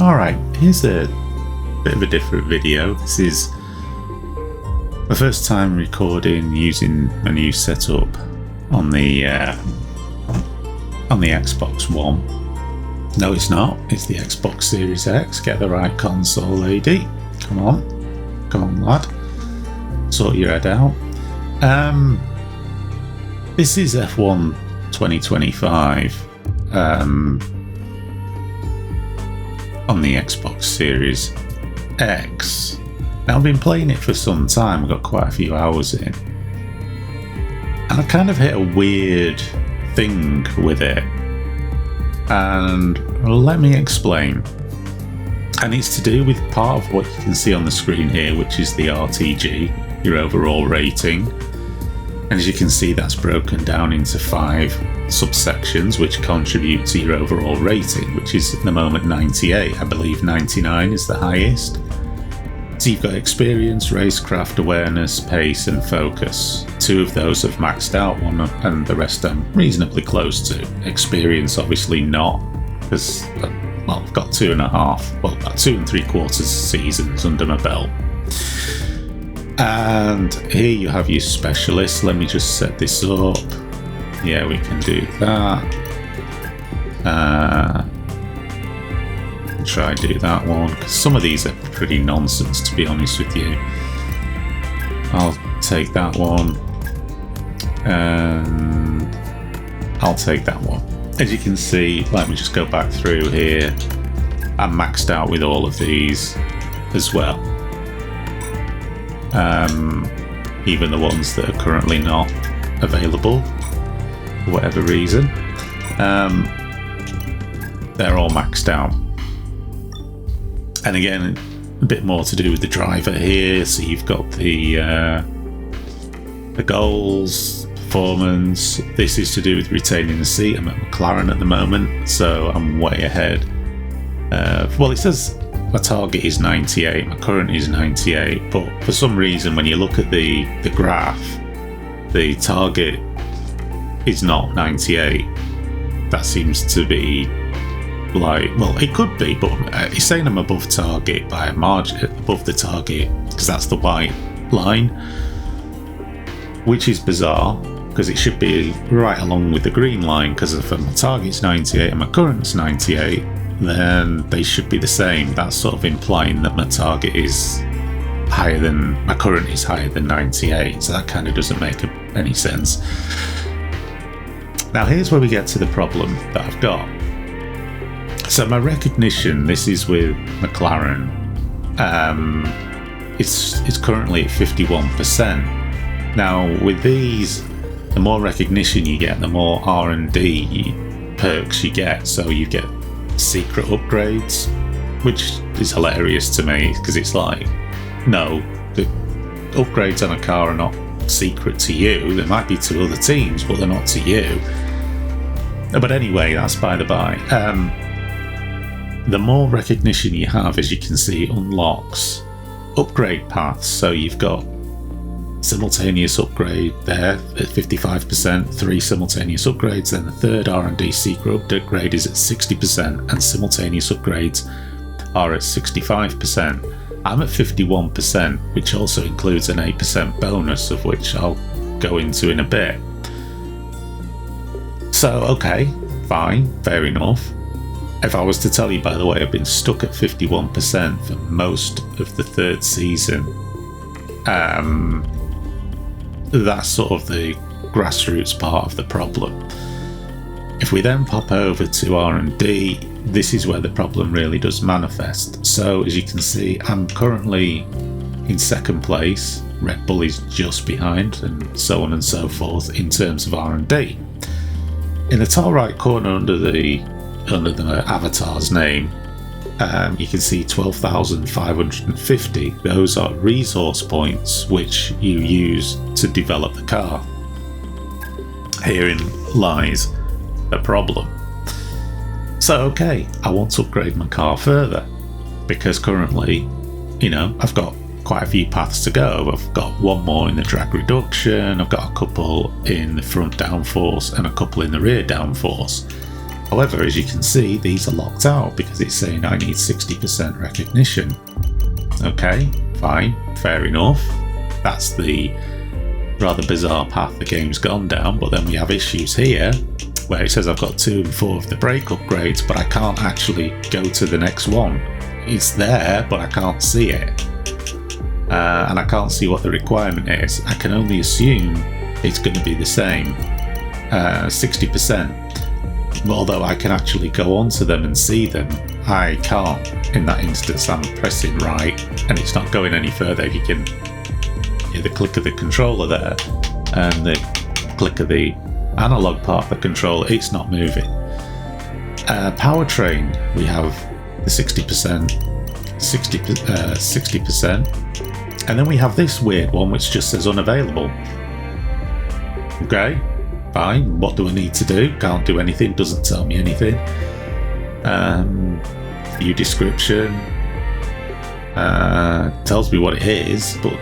Alright, here's a bit of a different video. This is my first time recording using a new setup on the Xbox One. No, it's not. It's the Xbox Series X. Get the right console, lady. Come on, lad. Sort your head out. This is F1 2025 on the Xbox Series X. Now, I've been playing it for some time. I've got quite a few hours in, and I kind of hit a weird thing with it, and let me explain. And it's to do with part of what you can see on the screen here, which is the RTG, your overall rating. And as you can see, that's broken down into 5 subsections which contribute to your overall rating, which is at the moment 98. I believe 99 is the highest. So you've got experience, racecraft, awareness, pace and focus. 2 of those have maxed out, one and the rest I'm reasonably close to. Experience obviously not, because I've got 2.5, well, about 2 3/4 seasons under my belt. And here you have your specialist. Let me just set this up. Yeah, we can do that. Try do that one, because some of these are pretty nonsense, to be honest with you. I'll take that one, and I'll take that one. As you can see, let me just go back through here. I'm maxed out with all of these as well. Even the ones that are currently not available for whatever reason, they're all maxed out. And again, a bit more to do with the driver here. So you've got the goals, performance. This is to do with retaining the seat. I'm at McLaren at the moment, so I'm way ahead. Well, it says my target is 98, my current is 98, but for some reason when you look at the graph, the target is not 98. That seems to be like, well, it could be, but it's saying I'm above target by a margin, above the target, because that's the white line, which is bizarre, because it should be right along with the green line, because if my target's 98 and my current's 98, then they should be the same. That's sort of implying that my target is higher than, my current is higher than 98, so that kind of doesn't make any sense. Now here's where we get to the problem that I've got. So my recognition, this is with McLaren, it's currently at 51%. Now with these, the more recognition you get, the more R&D perks you get. So you get secret upgrades, which is hilarious to me, because it's like, no, the upgrades on a car are not secret to you. They might be to other teams, but they're not to you. But anyway, that's by the by. The more recognition you have, as you can see, unlocks upgrade paths. So you've got simultaneous upgrade there at 55%, 3 simultaneous upgrades, then the third R&D secret upgrade is at 60%, and simultaneous upgrades are at 65%. I'm at 51%, which also includes an 8% bonus, of which I'll go into in a bit. So, okay, fine, fair enough. If I was to tell you, by the way, I've been stuck at 51% for most of the 3rd season, that's sort of the grassroots part of the problem. If we then pop over to R&D, this is where the problem really does manifest. So as you can see, I'm currently in 2nd place, Red Bull is just behind, and so on and so forth in terms of R&D. In the top right corner under the avatar's name, you can see 12,550. Those are resource points which you use to develop the car. Herein lies the problem. So okay, I want to upgrade my car further, because currently, you know, I've got quite a few paths to go. I've got 1 more in the drag reduction, I've got a couple in the front downforce and a couple in the rear downforce. However, as you can see, these are locked out because it's saying I need 60% recognition. Okay, fine, fair enough. That's the rather bizarre path the game's gone down, but then we have issues here where it says I've got 2 and 4 of the brake upgrades, but I can't actually go to the next one. It's there, but I can't see it. And I can't see what the requirement is. I can only assume it's going to be the same, 60%. Although I can actually go onto them and see them, I can't. In that instance, I'm pressing right and it's not going any further. You can hear the click of the controller there and the click of the analog part of the controller, it's not moving. Powertrain, we have the 60%, 60%, and then we have this weird one which just says unavailable. Okay, fine, what do I need to do? Can't do anything, doesn't tell me anything. View description, tells me what it is, but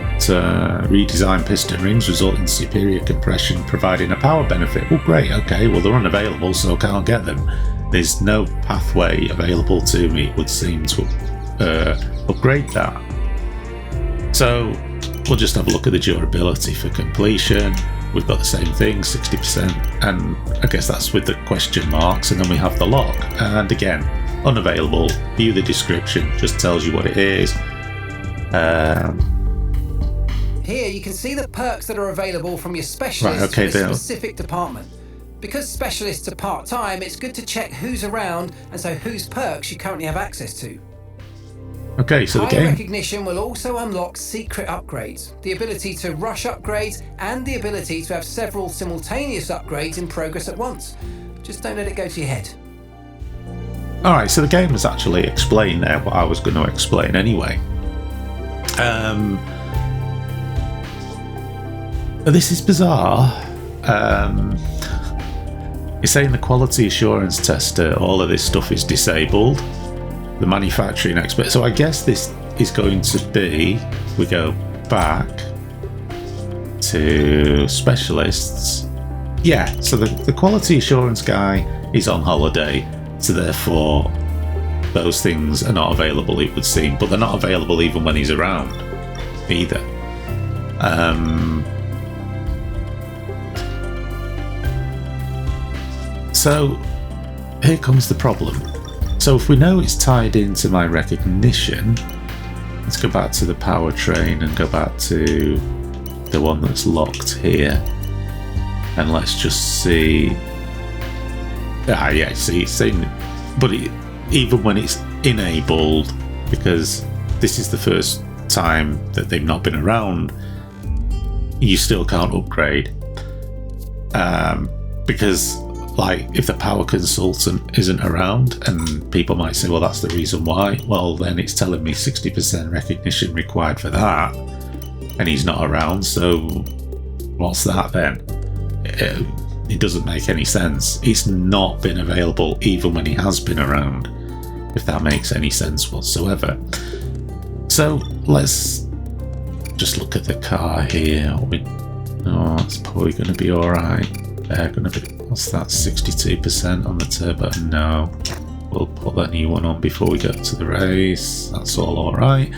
redesigned piston rings result in superior compression providing a power benefit. Well, great, okay, well they're unavailable, so I can't get them. There's no pathway available to me, it would seem, to upgrade that. So we'll just have a look at the durability for completion. We've got the same thing, 60%, and I guess that's with the question marks, and then we have the lock, and again, unavailable. View the description, just tells you what it is. Here you can see the perks that are available from your specialist for a specific department. Because specialists are part-time, it's good to check who's around and so whose perks you currently have access to. Okay, so the game recognition will also unlock secret upgrades, the ability to rush upgrades, and the ability to have several simultaneous upgrades in progress at once. Just don't let it go to your head. Alright, so the game has actually explained there what I was going to explain anyway. This is bizarre. It's saying the quality assurance tester, all of this stuff is disabled. The manufacturing expert. So I guess this is going to be, we go back to specialists. Yeah, so the quality assurance guy is on holiday, so therefore those things are not available, it would seem, but they're not available even when he's around either. So here comes the problem. So if we know it's tied into my recognition, let's go back to the powertrain and go back to the one that's locked here, and let's just see. Yeah, see, it's saying, but even when it's enabled, because this is the first time that they've not been around, you still can't upgrade, because like if the power consultant isn't around, and people might say, well, that's the reason why. Well, then it's telling me 60% recognition required for that, and he's not around, so what's that then? It doesn't make any sense. It's not been available even when he has been around, if that makes any sense whatsoever. So let's just look at the car here. Oh, it's probably going to be alright. They're going to be, what's that, 62% on the turbo? No, we'll put that new one on before we go to the race. That's all alright.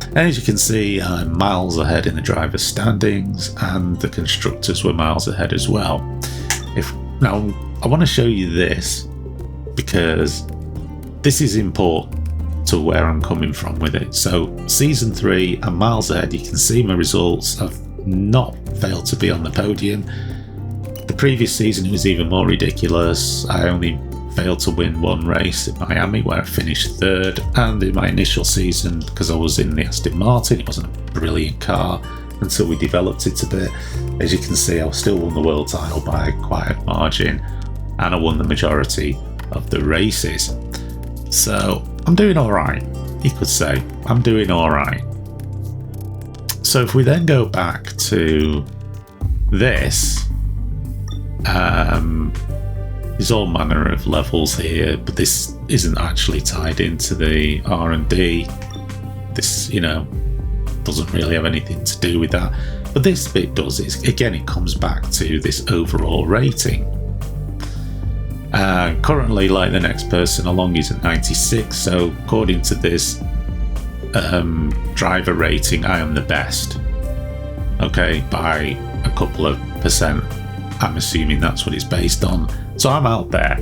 And as you can see, I'm miles ahead in the driver's standings, and the constructors were miles ahead as well. Now, I want to show you this because this is important to where I'm coming from with it. So, season 3, I'm miles ahead. You can see my results. I've not failed to be on the podium. The previous season it was even more ridiculous. I only failed to win one race in Miami where I finished 3rd, and in my initial season, because I was in the Aston Martin, it wasn't a brilliant car until we developed it a bit. As you can see, I still won the world title by quite a margin, and I won the majority of the races. So I'm doing alright, you could say. I'm doing alright. So if we then go back to this, there's all manner of levels here, but this isn't actually tied into the R&D. This, doesn't really have anything to do with that. But this bit does. It comes back to this overall rating. Currently, like, the next person along is at 96, so according to this driver rating, I am the best. Okay, by a couple of percent. I'm assuming that's what it's based on. So I'm out there.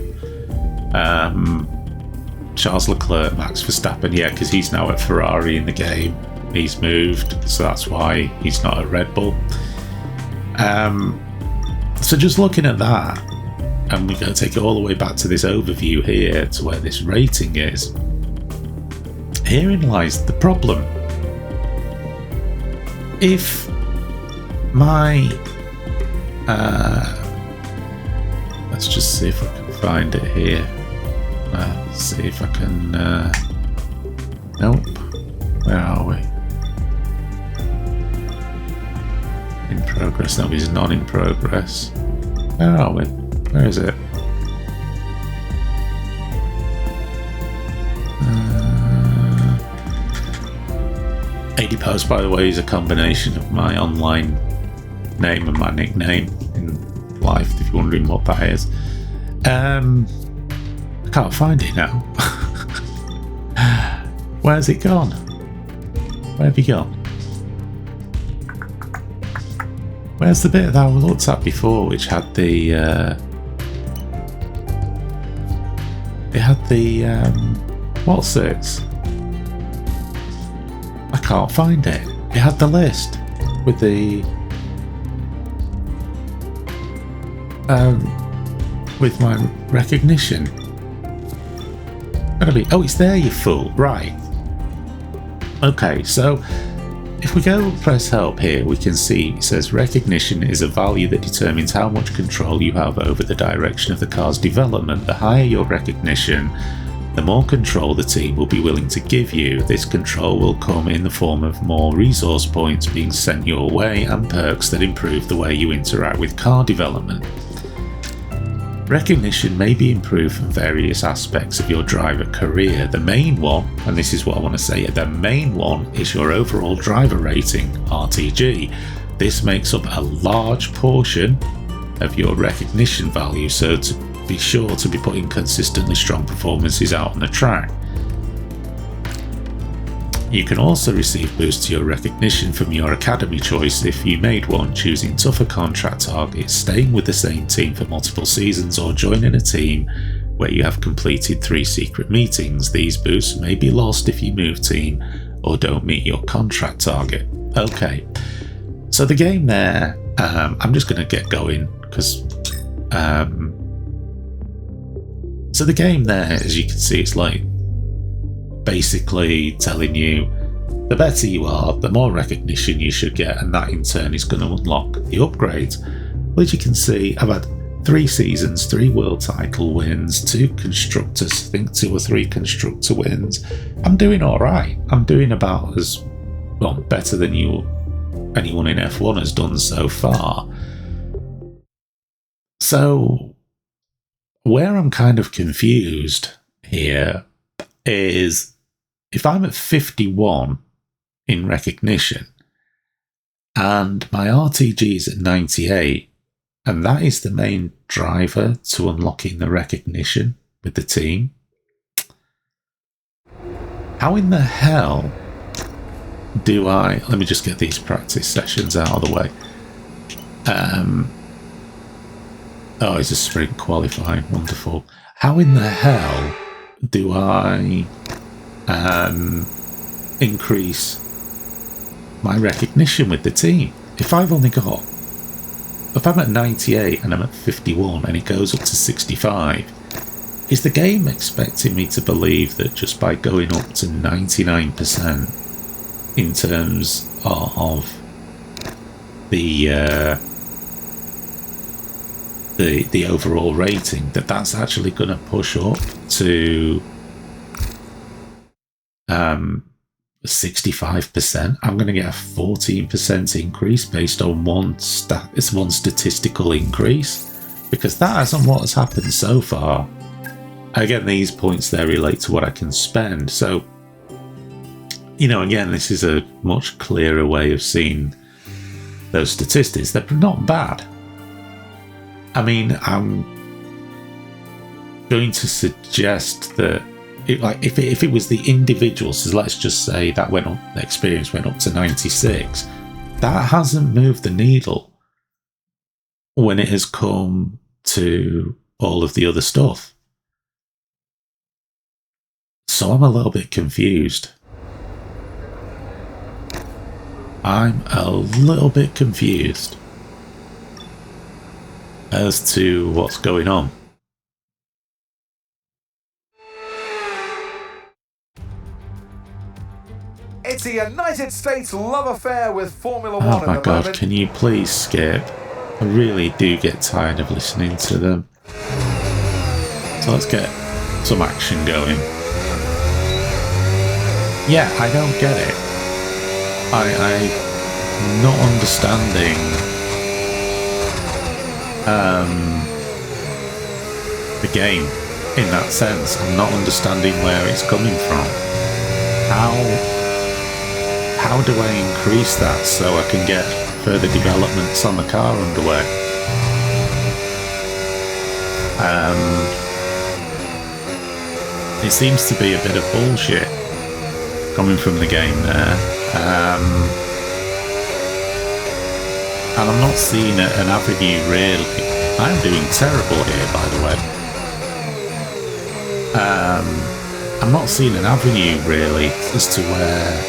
Charles Leclerc, Max Verstappen, yeah, because he's now at Ferrari in the game. He's moved, so that's why he's not at Red Bull. So just looking at that, and we're going to take it all the way back to this overview here to where this rating is. Herein lies the problem. If my let's just see if I can find it here. See if I can nope. Where are we? In progress. No, he's not in progress. Where are we? Where is it? 80 posts, by the way, is a combination of my online name and my nickname in life, if you're wondering what that is. I can't find it now. Where's it gone? Where have you gone? Where's the bit that I looked at before, which had the it had the what's it? I can't find it. It had the list with the with my recognition. Oh, it's there, you fool. Right. Okay, so if we go press help here, we can see it says recognition is a value that determines how much control you have over the direction of the car's development. The higher your recognition, the more control the team will be willing to give you. This control will come in the form of more resource points being sent your way and perks that improve the way you interact with car development. Recognition may be improved from various aspects of your driver career. The main one, and this is what I want to say, the main one is your overall driver rating, RTG. This makes up a large portion of your recognition value, so to be sure to be putting consistently strong performances out on the track. You can also receive boosts to your recognition from your academy choice if you made one, choosing tougher contract targets, staying with the same team for multiple seasons, or joining a team where you have completed 3 secret meetings. These boosts may be lost if you move team or don't meet your contract target. Okay, so the game there, I'm just going to get going because so the game there, as you can see, it's like basically telling you the better you are, the more recognition you should get, and that in turn is going to unlock the upgrades. Well, as you can see, I've had 3 seasons, 3 world title wins, 2 constructors, I think 2 or 3 constructor wins. I'm doing alright. I'm doing about as well, better than anyone in F1 has done so far. So where I'm kind of confused here is if I'm at 51 in recognition and my RTG is at 98, and that is the main driver to unlocking the recognition with the team, how in the hell do I... Let me just get these practice sessions out of the way. Oh, it's a sprint qualifying. Wonderful. How in the hell do I increase my recognition with the team? If I'm at 98 and I'm at 51 and it goes up to 65, is the game expecting me to believe that just by going up to 99% in terms of the overall rating, that's actually going to push up to 65%? I'm going to get a 14% increase based on one statistical increase, because that isn't what has happened so far. Again, these points there relate to what I can spend. So, again, this is a much clearer way of seeing those statistics. They're not bad. I mean, going to suggest that if it was the individuals, so let's just say that the experience went up to 96, that hasn't moved the needle when it has come to all of the other stuff. So I'm a little bit confused. I'm a little bit confused as to what's going on. It's a United States love affair with Formula One. Oh my god, can you please skip? I really do get tired of listening to them. So let's get some action going. Yeah, I don't get it. I'm not understanding the game in that sense. I'm not understanding where it's coming from. How do I increase that so I can get further developments on the car underway? It seems to be a bit of bullshit coming from the game there. And I'm not seeing an avenue really. I'm doing terrible here, by the way. I'm not seeing an avenue really as to where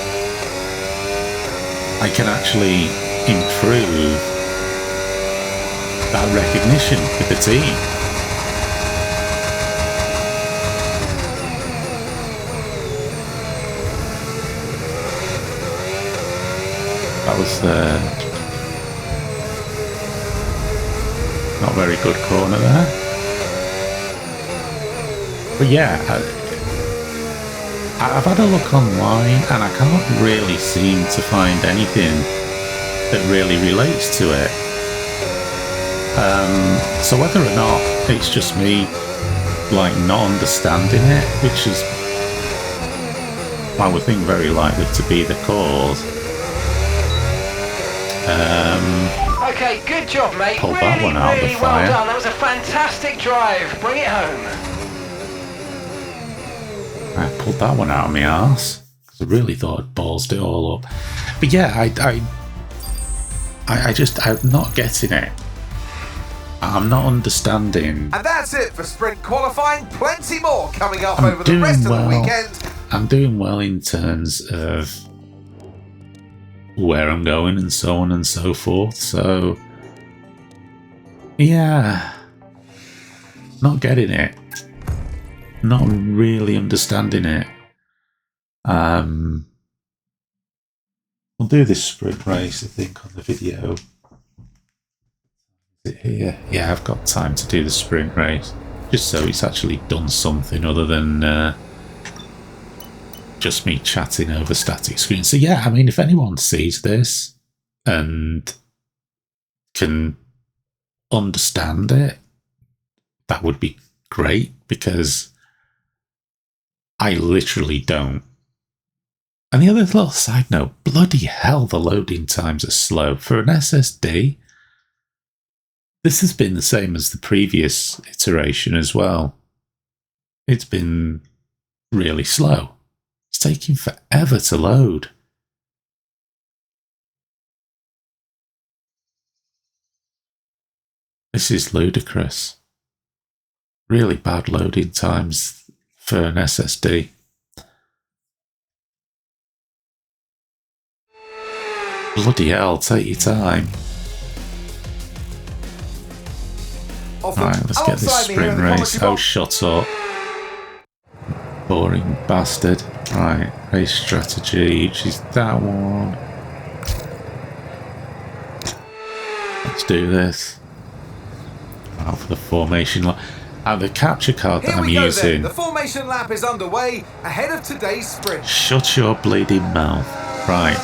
I can actually improve that recognition with the team. That was not very good corner there. But yeah, I've had a look online and I can't really seem to find anything that really relates to it. So whether or not it's just me not understanding it, which is I would think very likely to be the cause. Okay, good job, mate. Pulled that one out of the fire. Well done. That was a fantastic drive. Bring it home. I pulled that one out of my arse because I really thought I'd ballsed it all up. But yeah, I'm not getting it. I'm not understanding. And that's it for sprint qualifying. Plenty more coming up over the rest of the weekend. I'm doing well in terms of where I'm going and so on and so forth. So yeah, not getting it. Not really understanding it. We'll do this sprint race, I think, on the video. Is it here? Yeah, I've got time to do the sprint race. Just so it's actually done something other than just me chatting over static screen. So yeah, I mean, if anyone sees this and can understand it, that would be great, because I literally don't. And the other little side note, bloody hell, the loading times are slow. For an SSD, this has been the same as the previous iteration as well. It's been really slow. It's taking forever to load. This is ludicrous. Really bad loading times for an SSD. Bloody hell, take your time. Right, let's get this sprint race. Oh, shut up. Boring bastard. Right, race strategy, which is that one. Let's do this. Out for the formation lap. And the capture card that I'm using. The formation lap is underway ahead of today's sprint. Shut your bleeding mouth. Right.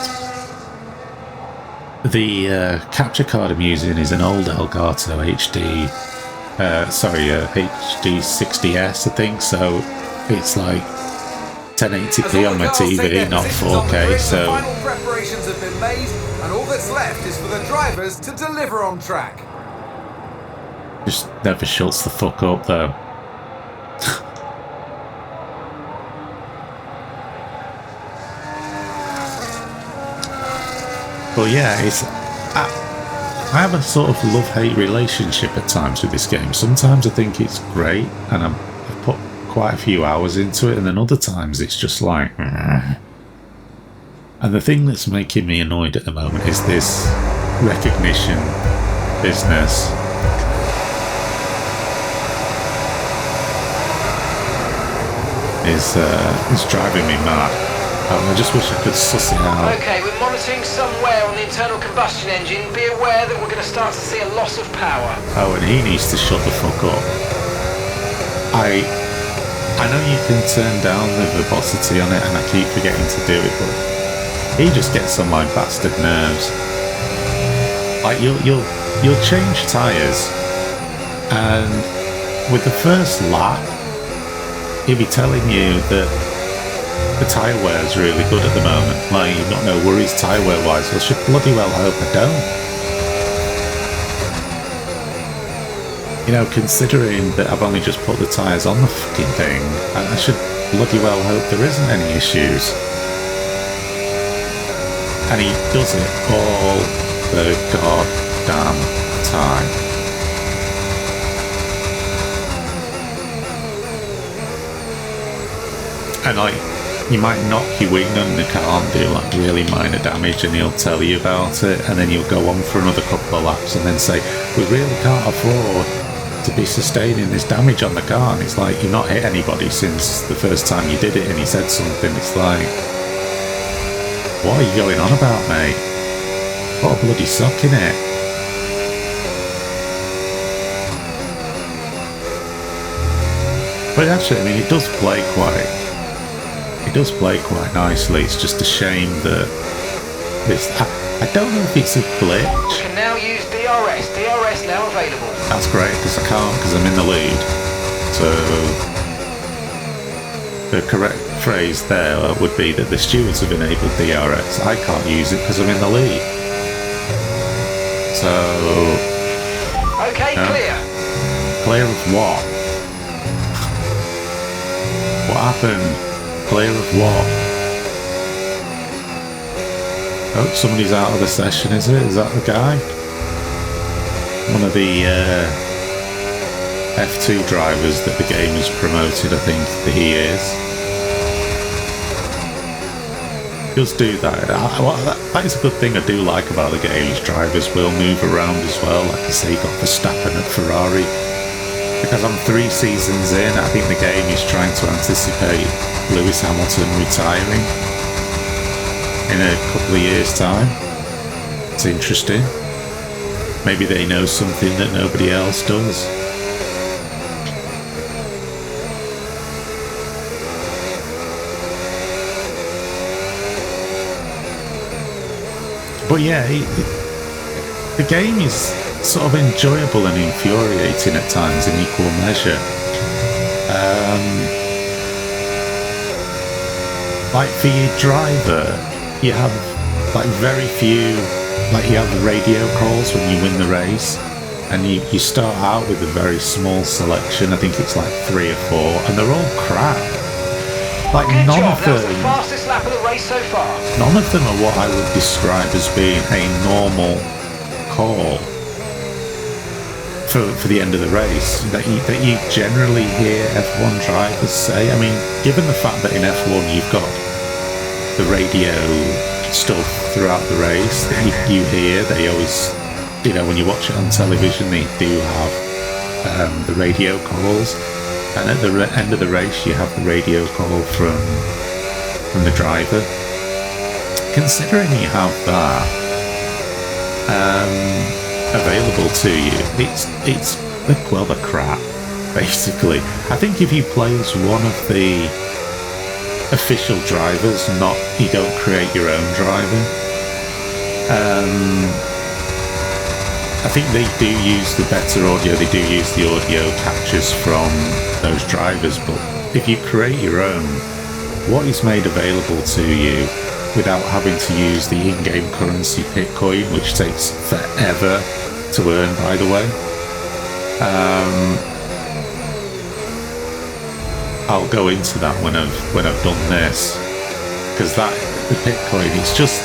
The capture card I'm using is an old Elgato HD. HD 60S, I think. So it's like 1080p on my TV, not 4K. So final preparations have been made, and all that's left is for the drivers to deliver on track. Just never shuts the fuck up though. But yeah, I have a sort of love-hate relationship at times with this game. Sometimes I think it's great, and I've put quite a few hours into it, and then other times it's just like... And the thing that's making me annoyed at the moment is this recognition business. Is driving me mad. I just wish I could suss it out. Okay, we're monitoring some wear on the internal combustion engine. Be aware that we're going to start to see a loss of power. Oh, and he needs to shut the fuck up. I know you can turn down the verbosity on it, and I keep forgetting to do it, but he just gets on my bastard nerves. Like you'll change tyres, and with the first lap, he'll be telling you that the tyre wear is really good at the moment. Like, you've got no worries tyre wear wise. Well, should bloody well hope I don't. You know, considering that I've only just put the tyres on the fucking thing, I should bloody well hope there isn't any issues. And he does it all the goddamn time. And like, you might knock your wing and the car and do like really minor damage, and he'll tell you about it, and then you'll go on for another couple of laps and then say, we really can't afford to be sustaining this damage on the car. And it's like, you've not hit anybody since the first time you did it, and he said something. It's like, what are you going on about, mate? What a bloody suck, innit? But actually, I mean, it does play quite nicely. It's just a shame that this... I don't know if it's a glitch. You can now use DRS. DRS now available. That's great, because I can't, because I'm in the lead. So the correct phrase there would be that the stewards have enabled DRS. I can't use it because I'm in the lead. So... Okay, clear. Clear of what? What happened? Clear of what? Oh, somebody's out of the session, is it? Is that the guy? One of the F2 drivers that the game has promoted, I think that he is. Does do that. That is a good thing I do like about the game. Is drivers will move around as well. Like I say, you got Verstappen at Ferrari. Because I'm 3 seasons in, I think the game is trying to anticipate Lewis Hamilton retiring in a couple of years' time. It's interesting. Maybe they know something that nobody else does. But yeah, the game is sort of enjoyable and infuriating at times in equal measure. Like for your driver, you have like very few, like you have radio calls when you win the race, and you start out with a very small selection. I think it's like 3 or 4, and they're all crap. Like none of them. That's the fastest lap of the race so far. None of them are what I would describe as being a normal call for the end of the race that you generally hear F1 drivers say. I mean, given the fact that in F1 you've got the radio stuff throughout the race that you hear, they always, you know, when you watch it on television, they do have the radio calls, and at the end of the race you have the radio call from the driver. Considering you have that available to you, it's the crap, basically. I think if you play as one of the official drivers, you don't create your own driver. I think they do use the better audio, they do use the audio captures from those drivers, but if you create your own, what is made available to you without having to use the in-game currency Bitcoin, which takes forever to earn, by the way. I'll go into that when I've done this, because the Bitcoin, it's just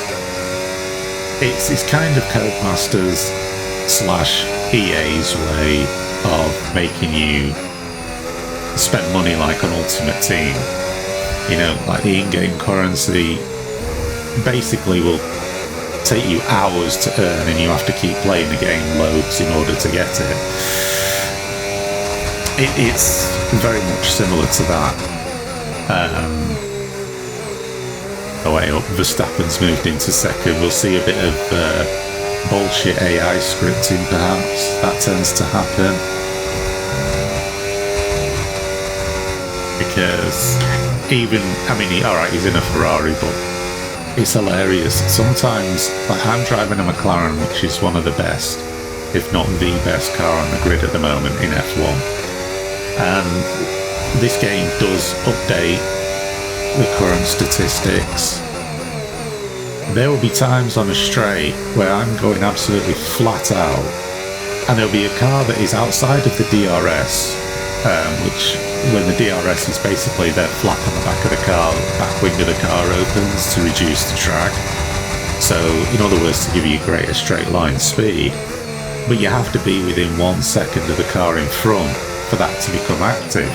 it's kind of Codemasters / EA's way of making you spend money like an Ultimate Team. You know, like the in-game currency basically will take you hours to earn, and you have to keep playing the game loads in order to get it. It's very much similar to that. Verstappen's moved into second. We'll see a bit of bullshit AI scripting, perhaps. That tends to happen. Because he's in a Ferrari, but it's hilarious. Sometimes, like, I'm driving a McLaren, which is one of the best, if not the best car on the grid at the moment in F1. And this game does update the current statistics. There will be times on a straight where I'm going absolutely flat out, and there'll be a car that is outside of the DRS, which, when the DRS is basically that flap on the back of the car, the back wing of the car opens to reduce the drag. So, in other words, to give you greater straight line speed. But you have to be within 1 second of the car in front for that to become active.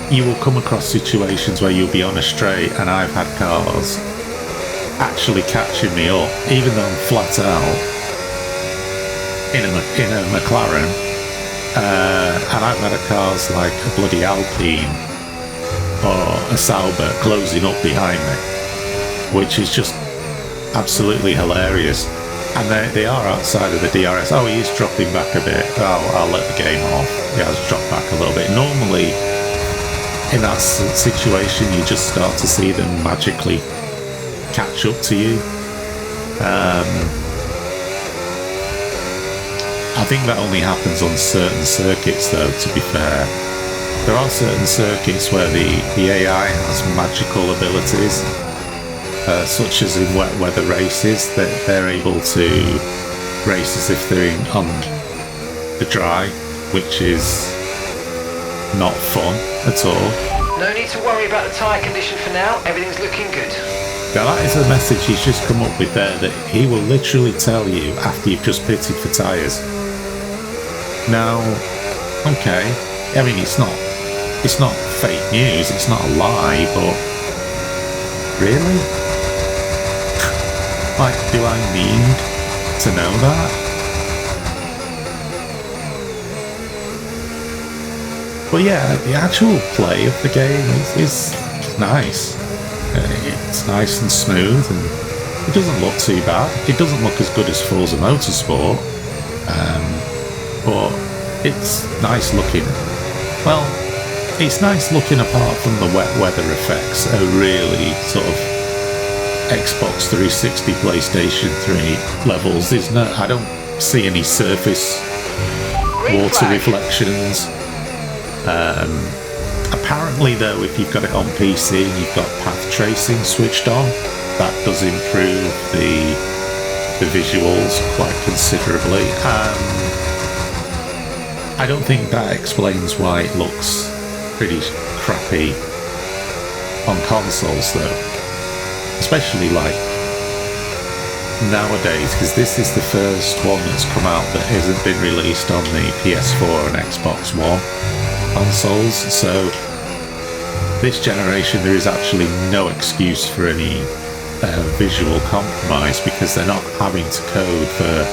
You will come across situations where you'll be on a straight, and I've had cars actually catching me up, even though I'm flat out in a McLaren, and I've had cars like a bloody Alpine or a Sauber closing up behind me, which is just absolutely hilarious. And they are outside of the DRS. Oh, he is dropping back a bit. Oh, I'll let the game off. He has dropped back a little bit. Normally, in that situation, you just start to see them magically catch up to you. I think that only happens on certain circuits, though, to be fair. There are certain circuits where the AI has magical abilities, such as in wet weather races, that they're able to race as if they're on the dry, which is not fun at all. No need to worry about the tyre condition for now. Everything's looking good. Now that is a message he's just come up with there, that he will literally tell you after you've just pitted for tyres. Now, okay, I mean, it's not fake news, it's not a lie, but really? Like, do I need to know that? But yeah, the actual play of the game is nice. It's nice and smooth, and it doesn't look too bad. It doesn't look as good as Forza Motorsport, but it's nice looking. Well, it's nice looking apart from the wet weather effects. Really sort of Xbox 360, PlayStation 3 levels. I don't see any surface water reflections. Apparently, though, if you've got it on PC and you've got path tracing switched on, that does improve the visuals quite considerably. I don't think that explains why it looks pretty crappy on consoles, though. Especially like nowadays, because this is the first one that's come out that hasn't been released on the PS4 and Xbox One consoles. So this generation, there is actually no excuse for any visual compromise, because they're not having to code for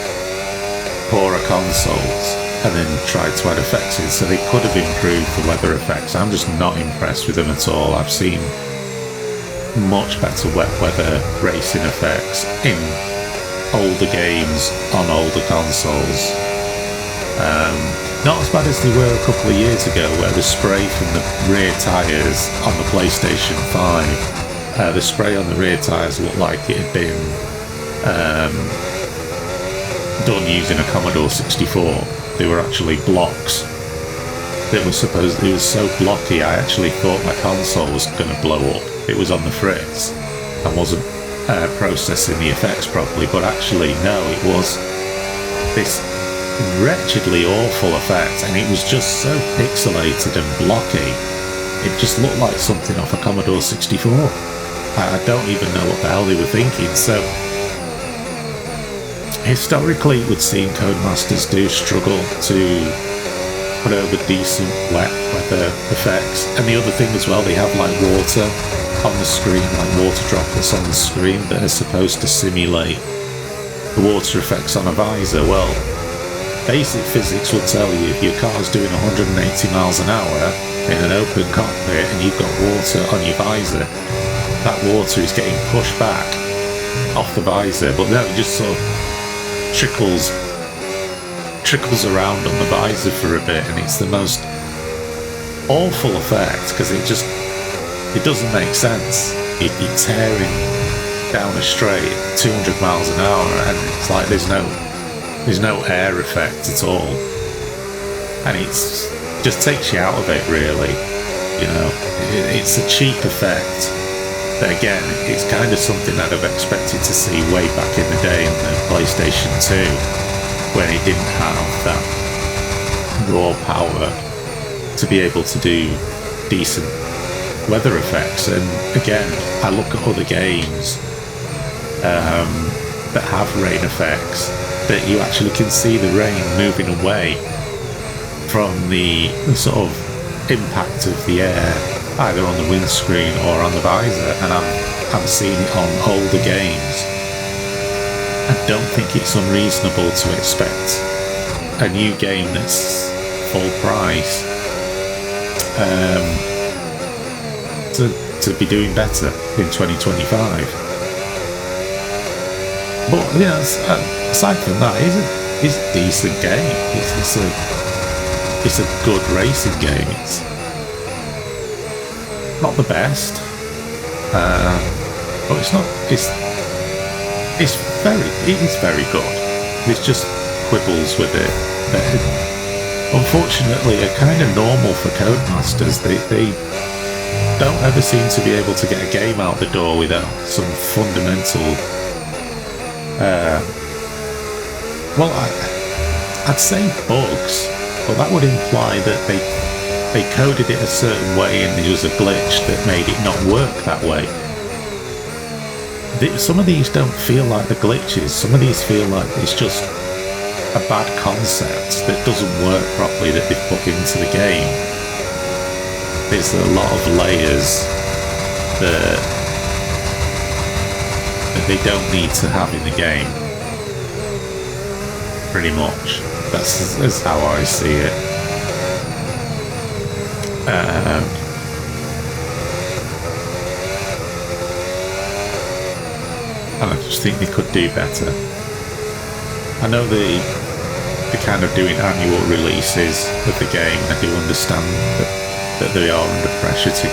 poorer consoles and then try to add effects in. So they could have improved the weather effects. I'm just not impressed with them at all. I've seen much better wet weather racing effects in older games on older consoles. Not as bad as they were a couple of years ago, where the spray from the rear tyres on the PlayStation 5, the spray on the rear tyres looked like it had been done using a Commodore 64. They were actually blocks. It was so blocky, I actually thought my console was going to blow up. It was on the fritz. I wasn't processing the effects properly, but actually, no, it was this wretchedly awful effect, and it was just so pixelated and blocky. it just looked like something off a Commodore 64. I don't even know what the hell they were thinking. So historically, it would seem Codemasters do struggle to put over decent weather effects. And the other thing as well, they have like water on the screen, like water droplets on the screen that are supposed to simulate the water effects on a visor. Well, basic physics will tell you if your car's doing 180 miles an hour in an open cockpit and you've got water on your visor, that water is getting pushed back off the visor, but no, it just sort of trickles around on the visor for a bit, and it's the most awful effect because it doesn't make sense. You're tearing down a straight 200 miles an hour, and it's like there's no air effect at all, and it's just takes you out of it, really. You know, it's a cheap effect. But again, it's kind of something I'd have expected to see way back in the day in the PlayStation 2, when it didn't have that raw power to be able to do decent weather effects. And again, I look at other games that have rain effects, that you actually can see the rain moving away from the sort of impact of the air, either on the windscreen or on the visor, and I'm seeing it on older games. I don't think it's unreasonable to expect a new game that's full price to be doing better in 2025. But you know, aside from that, it's a decent game. It's a good racing game. It's not the best, but it's not. It is very good. There's just quibbles with it that, unfortunately, are kind of normal for Codemasters. They don't ever seem to be able to get a game out the door without some fundamental. Well, I'd say bugs, but that would imply that they coded it a certain way and there was a glitch that made it not work that way. Some of these don't feel like the glitches. Some of these feel like it's just a bad concept that doesn't work properly that they've put into the game. There's a lot of layers that they don't need to have in the game. Pretty much. That's how I see it. And I just think they could do better. I know they're kind of doing annual releases of the game. I do understand that they are under pressure to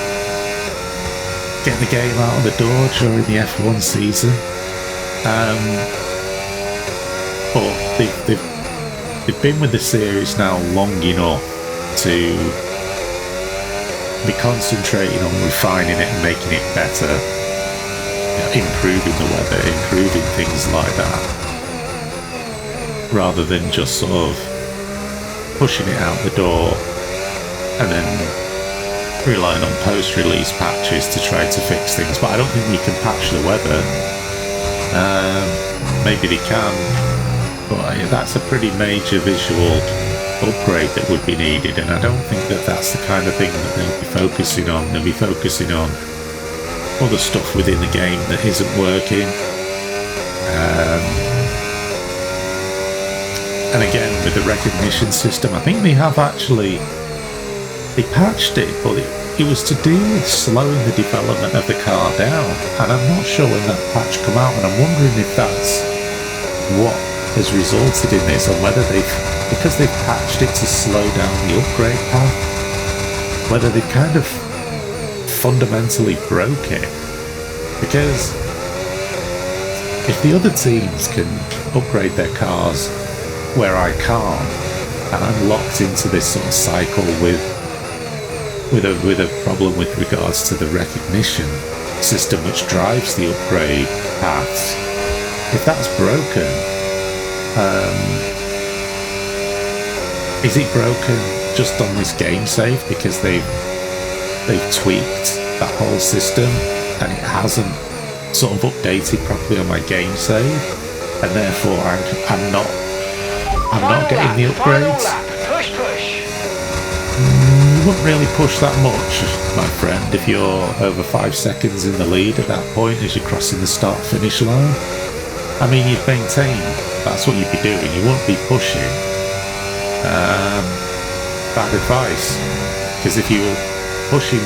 get the game out of the door during the F1 season. But they've been with the series now long enough to be concentrating on refining it and making it better, improving the weather, improving things like that, rather than just sort of pushing it out the door and then relying on post-release patches to try to fix things. But I don't think you can patch the weather. Maybe they can, but that's a pretty major visual upgrade that would be needed, and I don't think that that's the kind of thing that they'll be focusing on. They'll be focusing on other stuff within the game that isn't working. And again, with the recognition system, I think they have actually patched it, but it was to do with slowing the development of the car down, and I'm not sure when that patch come out, and I'm wondering if that's what has resulted in this, or whether because they've patched it to slow down the upgrade path, whether they've kind of fundamentally broke it. Because if the other teams can upgrade their cars where I can't, and I'm locked into this sort of cycle with a problem with regards to the recognition system which drives the upgrade paths, if that's broken, is it broken just on this game save because they've they've tweaked that whole system and it hasn't sort of updated properly on my game save, and therefore I'm not getting the upgrades. You wouldn't really push that much, my friend, if you're over 5 seconds in the lead at that point as you're crossing the start-finish line. I mean, you'd maintain, that's what you'd be doing, you wouldn't be pushing. Bad advice, because if you were pushing,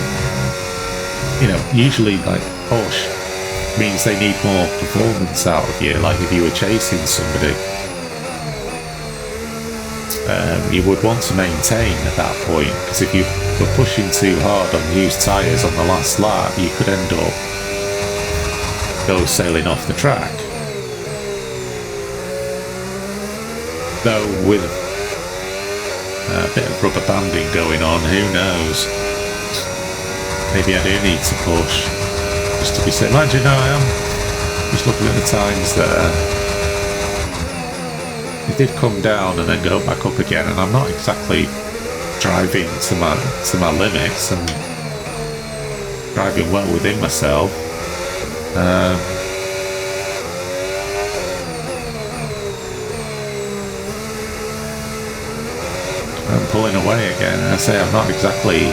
you know, usually like push means they need more performance out of you, like if you were chasing somebody. You would want to maintain at that point, because if you were pushing too hard on used tyres on the last lap, you could end up sailing off the track. Though with a bit of rubber banding going on, who knows? Maybe I do need to push just to be safe. Imagine I am just looking at the times there. It did come down and then go back up again, and I'm not exactly driving to my limits. I'm driving well within myself. I'm pulling away again. I say I'm not exactly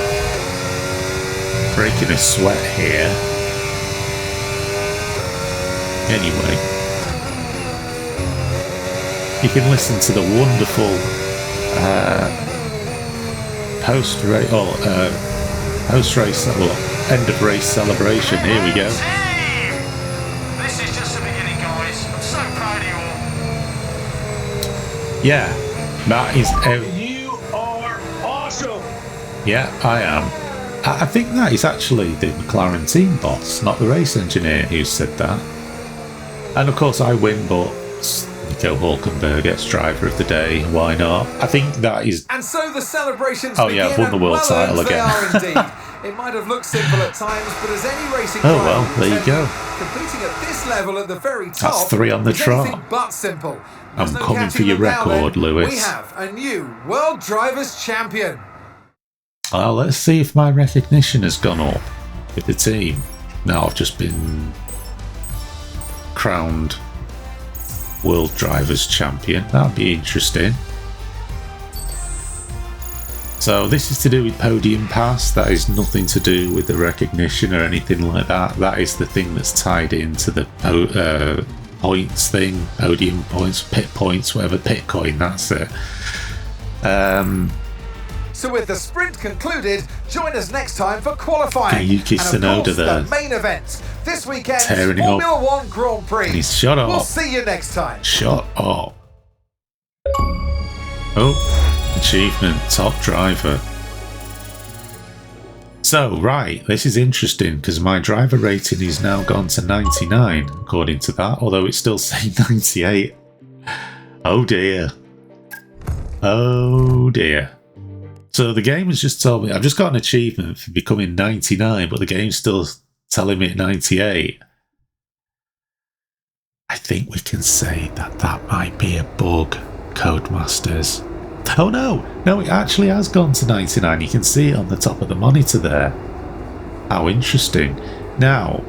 breaking a sweat here. Anyway, you can listen to the wonderful post-race end of race celebration. Here we go. This is just the beginning, guys. I'm so proud of you all. Yeah, that is. You are awesome. Yeah, I am. I think that is actually the McLaren team boss, not the race engineer, who said that. And of course, I win, but Nico Hulkenberg gets driver of the day. Why not? I think that is. And so the celebrations. Oh yeah, I've won the world title again. They are indeed. It might have looked simple at times, but as any racing oh well, there you go. Competing at this level at the very top. That's 3 on the trot. Anything but simple. I'm coming for your record, Lewis. We have a new World Drivers' Champion. Well, let's see if my recognition has gone up with the team. Now I've just been crowned World Drivers' Champion. That'd be interesting. So this is to do with Podium Pass. That is nothing to do with the recognition or anything like that. That is the thing that's tied into the points thing, podium points, pit points, whatever, Pitcoin, that's it. So with the sprint concluded, join us next time for qualifying. Yuki Tsunoda the main event this weekend, tearing it Formula up. One Grand Prix. And he's shut up. We'll see you next time. Shut up. Oh, achievement, top driver. So, right, this is interesting because my driver rating is now gone to 99, according to that, although it's still saying 98. Oh dear. Oh dear. So the game has just told me, I've just got an achievement for becoming 99, but the game's still telling me at 98. I think we can say that that might be a bug, Codemasters. Oh no, it actually has gone to 99. You can see it on the top of the monitor there. How interesting. Now,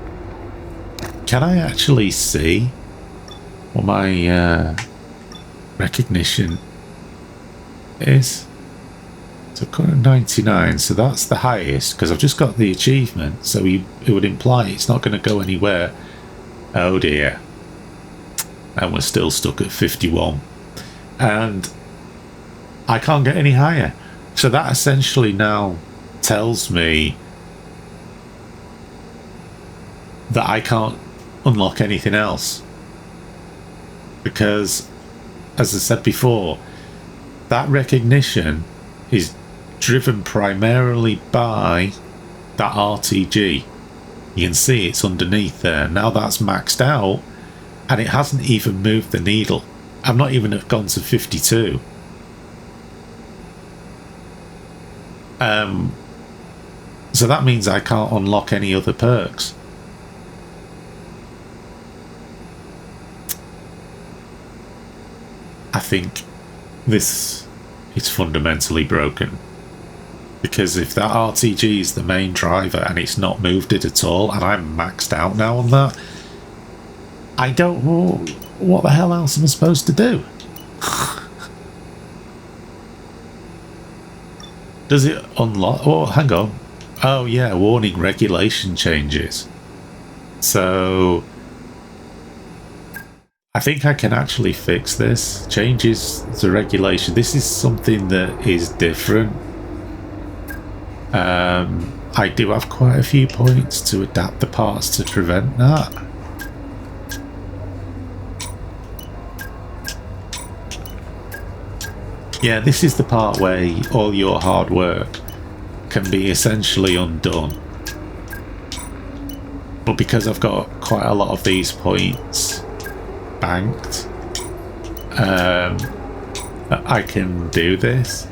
can I actually see what my recognition is? So current 99, so that's the highest, because I've just got the achievement, so it would imply it's not going to go anywhere. Oh dear. And we're still stuck at 51. And I can't get any higher. So that essentially now tells me that I can't unlock anything else. Because, as I said before, that recognition is driven primarily by that RTG. You can see it's underneath there. Now that's maxed out, and it hasn't even moved the needle. I'm not even gone to 52. So that means I can't unlock any other perks. I think this is fundamentally broken. Because if that RTG is the main driver and it's not moved it at all, and I'm maxed out now on that, I don't know what the hell else am I supposed to do. Does it unlock? Oh, hang on. Oh yeah, warning, regulation changes. So I think I can actually fix this. Changes to regulation. This is something that is different. I do have quite a few points to adapt the parts to prevent that. Yeah, this is the part where all your hard work can be essentially undone. But because I've got quite a lot of these points banked, I can do this.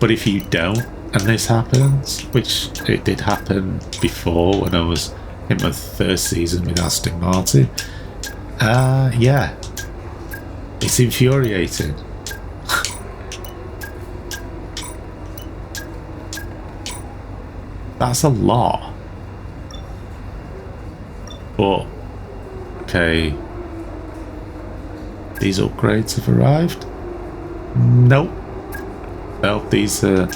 But if you don't, and this happens, which it did happen before when I was in my first season with Aston Martin, yeah, it's infuriating. That's a lot. But okay, these upgrades have arrived. Nope. Nope, these are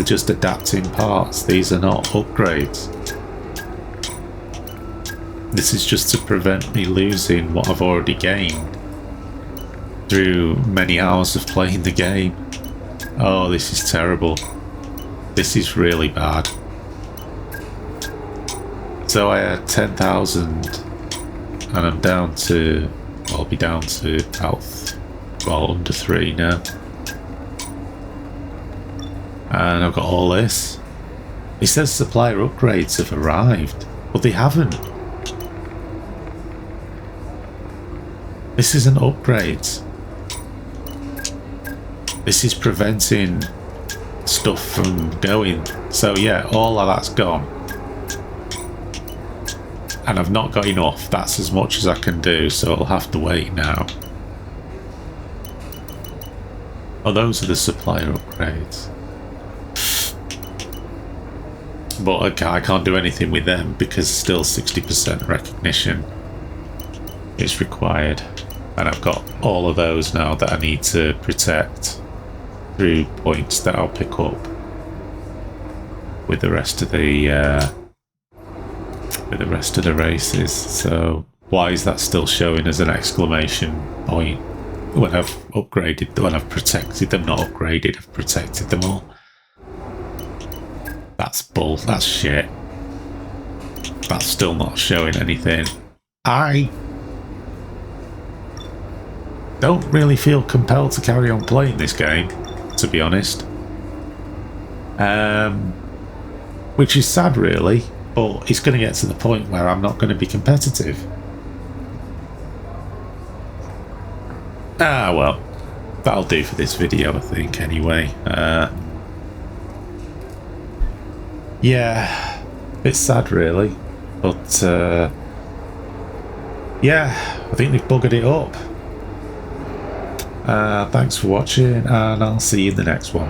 just adapting parts. These are not upgrades. This is just to prevent me losing what I've already gained through many hours of playing the game. Oh, this is terrible. This is really bad. So I had 10,000 and I'm down to, well, I'll be down to about, well, under 3 now. And I've got all this. It says supplier upgrades have arrived, but they haven't. This isn't upgrades. This is preventing stuff from going. So yeah, all of that's gone. And I've not got enough. That's as much as I can do, so I'll have to wait now. Oh, those are the supplier upgrades. But I can't do anything with them because still 60% recognition is required. And I've got all of those now that I need to protect through points that I'll pick up with the rest of the races. So why is that still showing as an exclamation point when I've upgraded, when I've protected them? Not upgraded, I've protected them all. That's bull, that's shit. That's still not showing anything. I don't really feel compelled to carry on playing this game, to be honest. Which is sad really, but it's going to get to the point where I'm not going to be competitive. Ah well, that'll do for this video I think anyway. Yeah, it's sad really, but yeah, I think they've buggered it up. Thanks for watching and I'll see you in the next one.